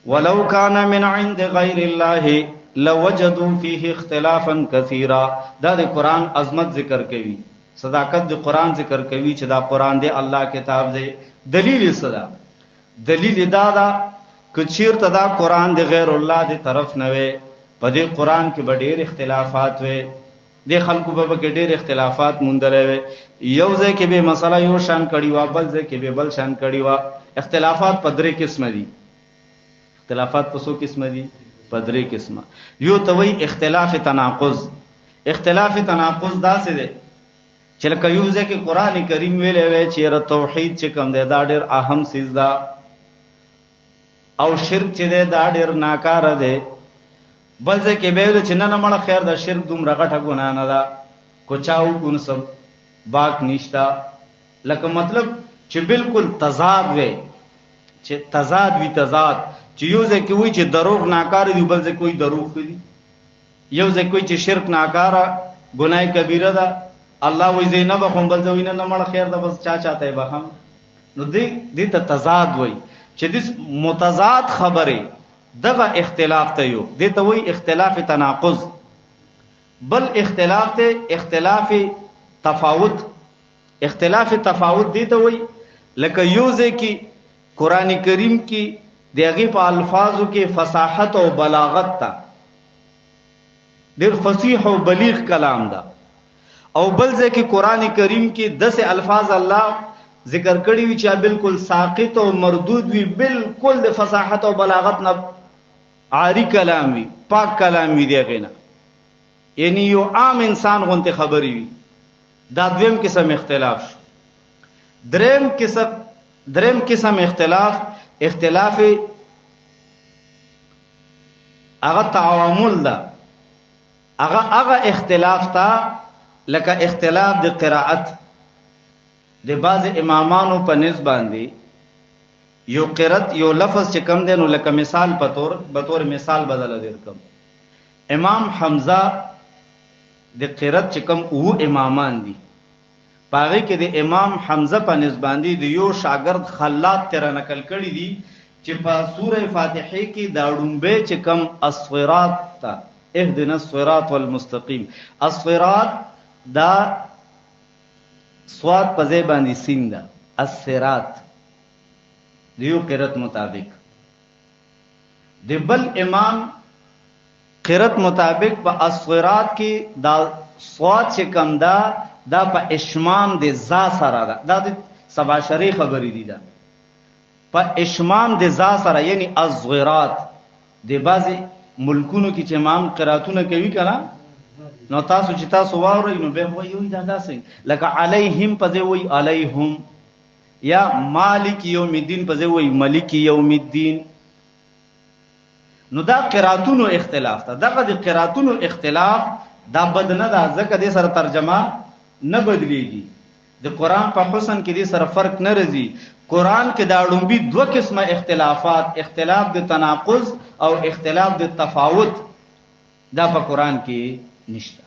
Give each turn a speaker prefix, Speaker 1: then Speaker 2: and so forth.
Speaker 1: ولو كان من عند غير الله لوجدوا فيه اختلافا كثيرا. دا د قران عظمت ذکر کوي، صداقت د قران ذکر کوي چې دا قران دی الله کتاب دی. دلیل صدا دلیل دا کچیر ته دا قران د غیر الله دی طرف نه وي، په دې قران کې به ډېر اختلافات وي، د خلکو به کې ډېر اختلافات مونږ وي. یو ځای کې به مسله یو شان کړي وا، بل ځای کې به بل شان کړي وا. اختلافات په درې قسم دي. اختلافات په څو قسم دي؟ په درې قسمه. یو ته وی اختلاف تناقض. اختلاف تناقض دا څه دی چې لکه یو ځای کې قران کریم ویلې وی چې ر توحید چې کوم دی دا ډېر اهم څیز ده، او شرک چې دی دا ډېر ناکاره دی. بل ځای کې به چې نه مړه خیر دا شرک دومره غټه ګناه نه ده، کوچاو کون سب باک نشتا. لکه مطلب چې بالکل تضاد وي، چې تضاد وی تضاد، چې یو ځای کې وی چې دروغ ناکاره دی، بل ځای کې وی دروغ دی. یو ځای کې وی چې شرک ناکاره ګناه کبیره ده، الله وی زینب خو بل ځای نه مړه خیر ده بس چا چاته به هم. نو دې ته تضاد وی چې د متضاد خبره دغه اختلاف ته یو دې ته وی اختلاف تناقض. بل اختلاف ته اختلاف تفاوت. اختلاف تفاوت دې ته وی لکه یو ځای کې قران کریم کې دغه په الفاظو کې فصاحت او بلاغت تا ډېر فصیح او بلیغ کلام ده، او بل ځای کې قران کریم کې 10 الفاظ الله ذکر کړی وی چې بالکل ساقط او مردود وی، بالکل د فصاحت او بلاغت نه عاری کلام وی، پاک کلام وی دی غینا، یعنی یو عام انسان غونته خبري وی. دا دویم قسم اختلاف شو. دریم قسم اختلاف هغه تعامل ده. هغه اختلاف تا لکه اختلاف د قرائت د بعض امامانو په نسبت باندې یو قرات یو لفظ چې کم دی نو لکه مثال به طور مثال بدل درکم. امام حمزه د قرات چې کم او امامان دي، باغی کې د امام حمزه په نسبت باندې د یو شاګرد خلات تر نقل کړی دي چې په سوره فاتحه کې دا ډومبه چې کم الصراط تا اهدنا الصراط والمستقيم، الصراط دا صاد په ځای باندې سین ده، الصراط دیو قرات مطابق. د بل امام قرات مطابق په الصراط کې دا صاد چې کم ده دا په اشمام د ذا سره ده. دا د سبا شری خبرې دي، دا په اشمام د ذا سره، یعنی الصراط. د بعضی ملکونو کې چې امام قراتونه کوي کنه، نو تاسو چې تاسو واورئ نو به وایي دا داسې لکه علیهم په ځای وایي علیهم، یا مالک یوم الدین په ځای وایي ملک یوم الدین. نو دا قراتونو اختلاف ده. دغه د قراتونو اختلاف دا بد نه ده، ځکه د سره ترجمه نه بدلیږي. د قران په حسن کې د سره فرق نه راځي. قران کې دا لومبي دوه قسمه اختلافات، اختلاف د تناقض او اختلاف د تفاوت، دا په قران کې نشته.